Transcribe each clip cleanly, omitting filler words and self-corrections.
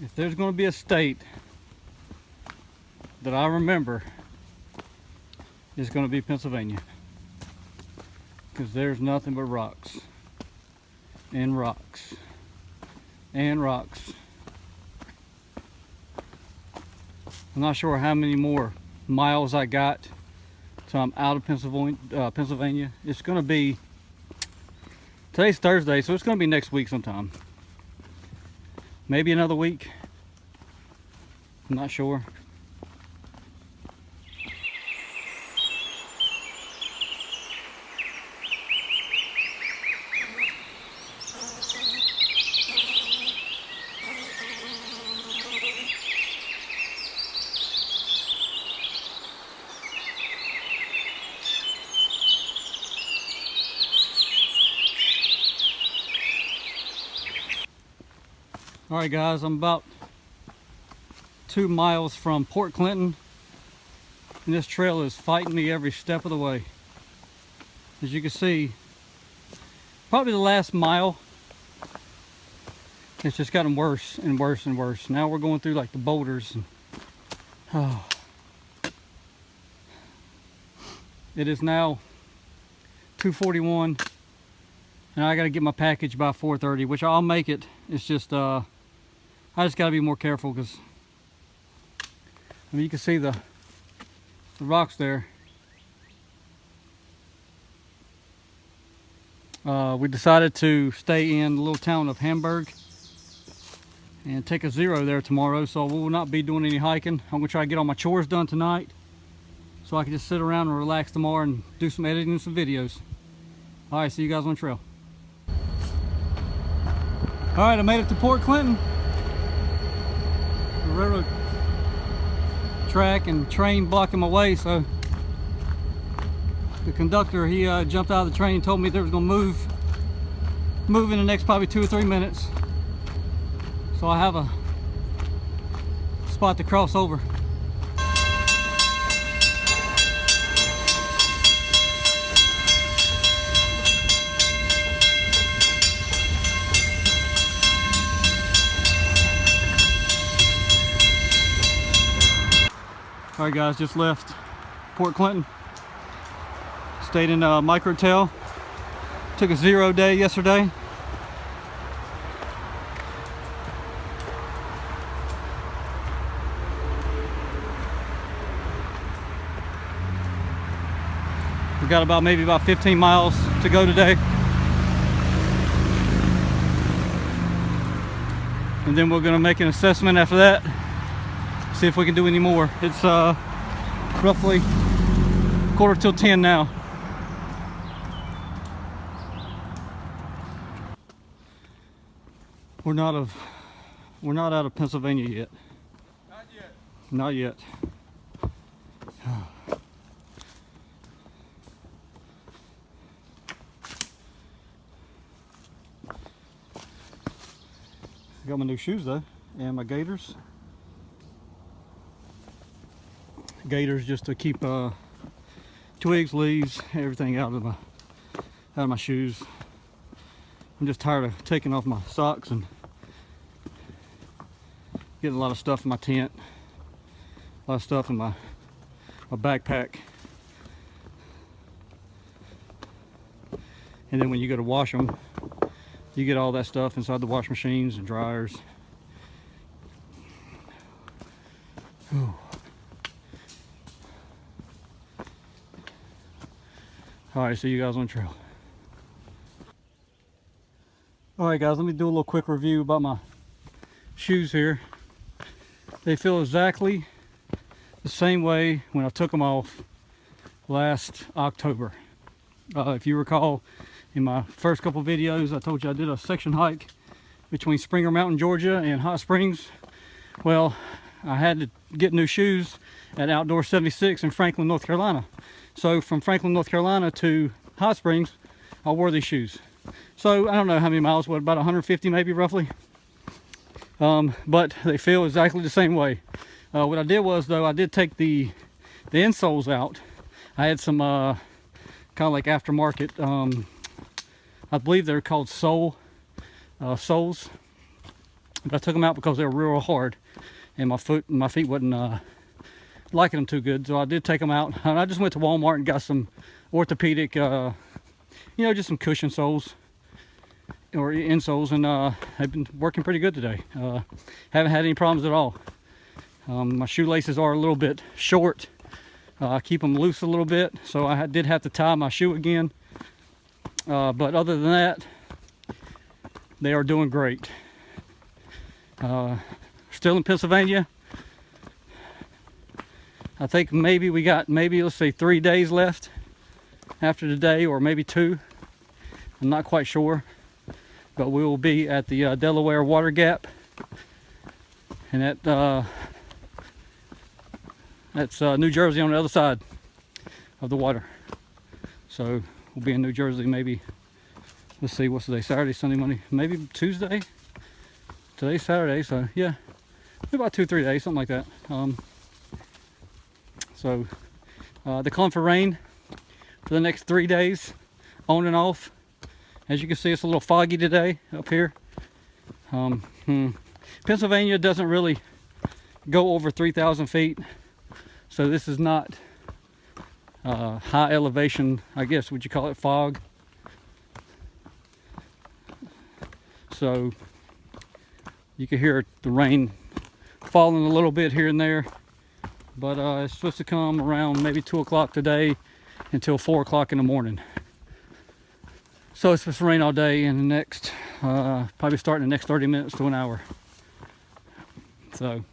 If there's going to be a state that I remember, it's going to be Pennsylvania. Because there's nothing but rocks. And rocks. And rocks. I'm not sure how many more miles I got till I'm out of Pennsylvania. It's going to be, today's Thursday, so it's going to be next week sometime. Maybe another week. I'm not sure. Alright guys, I'm about 2 miles from Port Clinton, and this trail is fighting me every step of the way. As you can see, probably the last mile, it's just gotten worse and worse and worse. Now we're going through like the boulders. And, oh. It is now 2:41, and I got to get my package by 4:30, which I'll make it. It's just I just got to be more careful because, I mean, you can see the rocks there. We decided to stay in the little town of Hamburg and take a zero there tomorrow, so we will not be doing any hiking. I'm going to try to get all my chores done tonight so I can just sit around and relax tomorrow and do some editing and some videos. Alright, see you guys on the trail. Alright, I made it to Port Clinton. The railroad track and train blocking my way, so the conductor, he jumped out of the train and told me they was going to move in the next probably 2 or 3 minutes. So I have a spot to cross over. Alright guys, just left Port Clinton. Stayed in a microtel. Took a 0 day yesterday. We've got maybe about 15 miles to go today. And then we're gonna make an assessment after that. See if we can do any more. It's roughly 9:45 now. We're not out of Pennsylvania yet. Not yet. Not yet. I got my new shoes though, and my gaiters. Gaiters just to keep twigs, leaves, everything out of my shoes. I'm just tired of taking off my socks and getting a lot of stuff in my tent, a lot of stuff in my backpack. And then when you go to wash them, you get all that stuff inside the wash machines and dryers. Whew. Alright, see you guys on the trail. Alright guys, let me do a little quick review about my shoes here. They feel exactly the same way when I took them off last October. If you recall, in my first couple videos, I told you I did a section hike between Springer Mountain, Georgia and Hot Springs. Well, I had to get new shoes at Outdoor 76 in Franklin, North Carolina. So from Franklin, North Carolina to Hot Springs, I wore these shoes. So I don't know how many miles, what, about 150 maybe roughly. But they feel exactly the same way. What I did was though, I did take the insoles out. I had some kind of like aftermarket, I believe they're called soles. But I took them out because they were real hard, and my feet wasn't liking them too good. So I did take them out, and I just went to Walmart and got some orthopedic, just some cushion soles or insoles, and they've been working pretty good today. Haven't had any problems at all. My shoelaces are a little bit short. I keep them loose a little bit, so I did have to tie my shoe again. But other than that, they are doing great. Still in Pennsylvania. I think maybe we got let's say 3 days left after today, or maybe 2. I'm not quite sure, but we will be at the Delaware Water Gap, and that's New Jersey on the other side of the water. So we'll be in New Jersey maybe, let's see, what's today? Saturday, Sunday, Monday, maybe Tuesday. Today's Saturday, so yeah, about 2-3 days, something like that. They're calling for rain for the next 3 days, on and off. As you can see, it's a little foggy today up here. Pennsylvania doesn't really go over 3,000 feet, so this is not high elevation, I guess, would you call it, fog? So you can hear the rain falling a little bit here and there, but it's supposed to come around maybe 2 o'clock today until 4 o'clock in the morning. So it's supposed to rain all day, and the next probably starting the next 30 minutes to an hour. So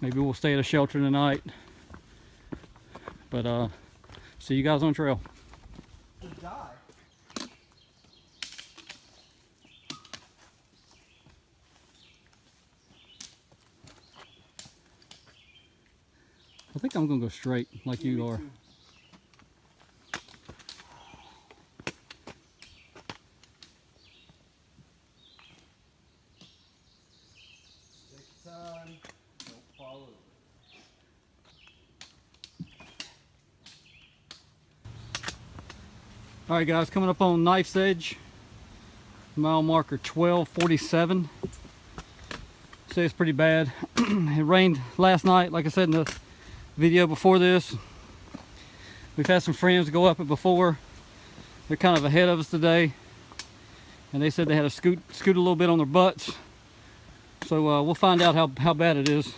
maybe we'll stay at a shelter tonight, but see you guys on trail. I think I'm gonna go straight like you are. All right, guys, coming up on Knife's Edge, mile marker 1247. Say it's pretty bad. It rained last night, like I said in the video before this. We've had some friends go up it before. They're kind of ahead of us today, and they said they had to scoot a little bit on their butts. So we'll find out how bad it is.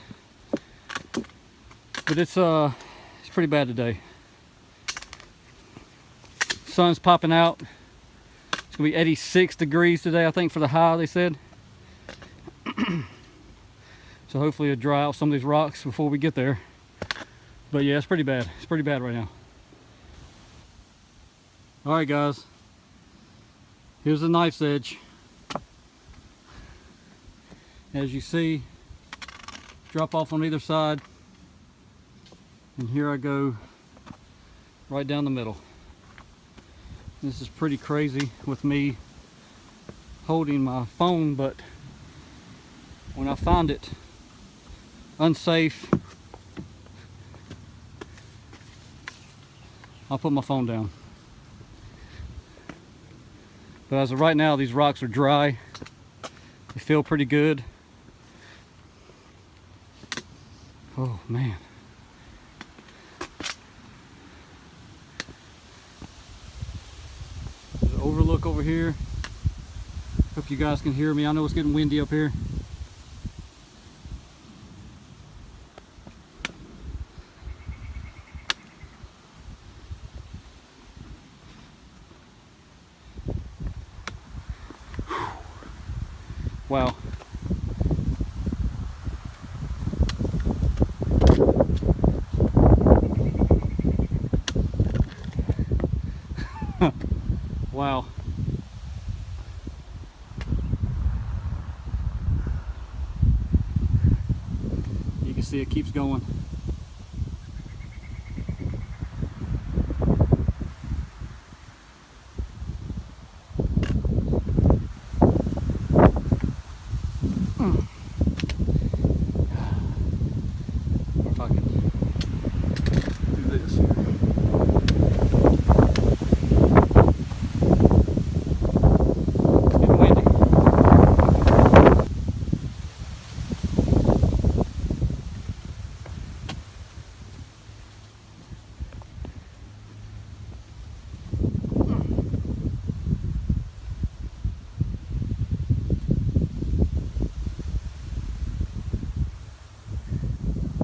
But it's pretty bad today. Sun's popping out. It's gonna be 86 degrees today, I think, for the high, they said. So hopefully it'll dry out some of these rocks before we get there. But yeah, it's pretty bad. It's pretty bad right now. All right, guys. Here's the Knife's Edge. As you see, drop off on either side. And here I go right down the middle. This is pretty crazy with me holding my phone, but when I find it unsafe, I'll put my phone down. But as of right now, these rocks are dry. They feel pretty good. Oh man. There's an overlook over here. Hope you guys can hear me. I know it's getting windy up here. Wow. Wow. You can see it keeps going.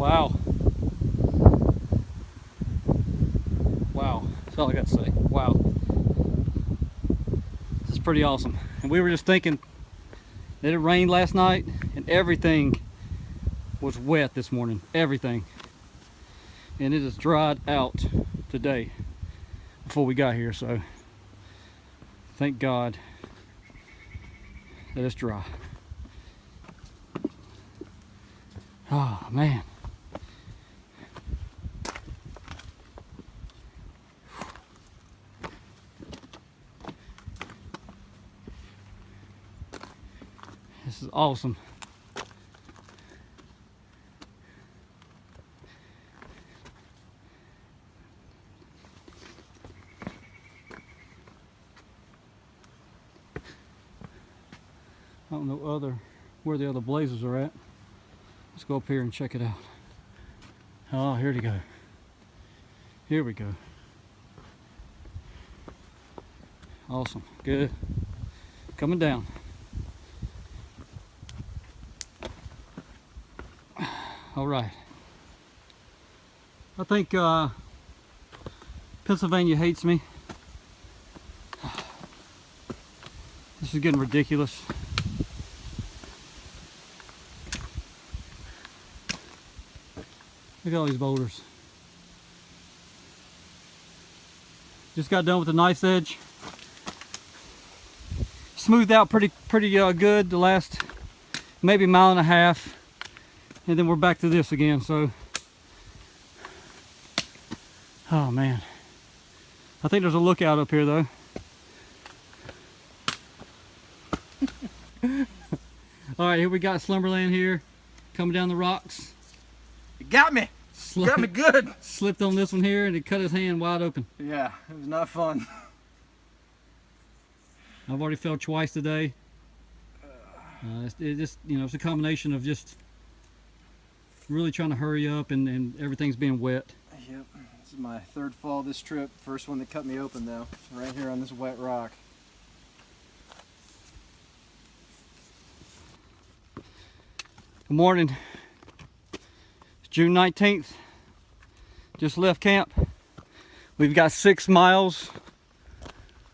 Wow. Wow. That's all I got to say. Wow. This is pretty awesome. And we were just thinking that it rained last night and everything was wet this morning. Everything. And it is dried out today before we got here. So thank God that it's dry. Oh man. This is awesome. I don't know where the other blazes are at. Let's go up here and check it out. Oh, here we go. Here we go. Awesome. Good. Coming down. All right. I think Pennsylvania hates me. This is getting ridiculous. Look at all these boulders. Just got done with the knife edge. Smoothed out pretty good the last maybe mile and a half, and then we're back to this again. So, oh man, I think there's a lookout up here though. All right, here we got Slumberland here, coming down the rocks. You got me. Got me good. Slipped on this one here and it cut his hand wide open. Yeah, it was not fun. I've already fell twice today. It just, you know, it's a combination of just really trying to hurry up and everything's being wet. Yep, this is my third fall this trip. First one that cut me open though, right here on this wet rock. Good morning. It's June 19th. Just left camp. We've got 6 miles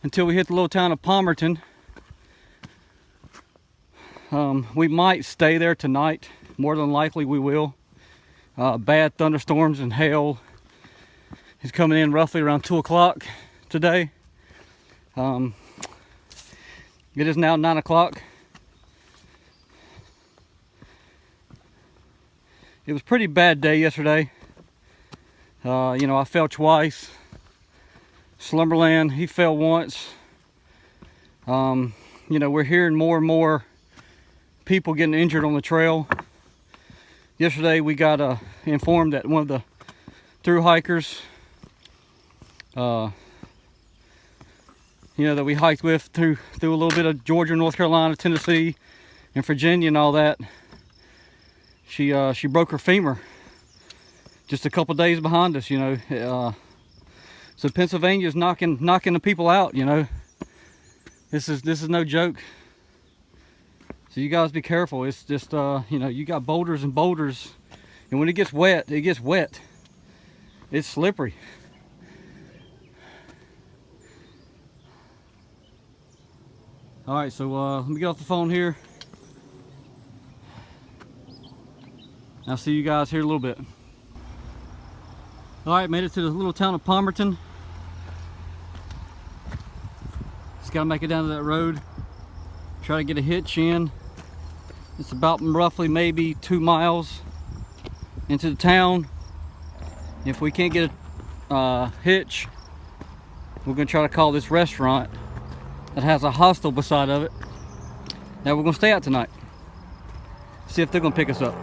until we hit the little town of Palmerton. We might stay there tonight. More than likely we will. Bad thunderstorms and hail is coming in roughly around 2 o'clock today. It is now 9 o'clock. It was a pretty bad day yesterday. You know, I fell twice. Slumberland, he fell once. You know, we're hearing more and more people getting injured on the trail. Yesterday we got informed that one of the through hikers, you know, that we hiked with through a little bit of Georgia, North Carolina, Tennessee, and Virginia and all that, she broke her femur just a couple days behind us, you know. So Pennsylvania's knocking the people out, you know. This is no joke. So you guys be careful. It's just you know, you got boulders and boulders, and when it gets wet, it gets wet. It's slippery. All right, so let me get off the phone here. I'll see you guys here in a little bit. All right, made it to the little town of Palmerton. Just gotta make it down to that road. Try to get a hitch in. It's about roughly maybe 2 miles into the town. If we can't get a hitch, we're gonna try to call this restaurant that has a hostel beside of it that we're gonna stay at tonight. See if they're gonna pick us up.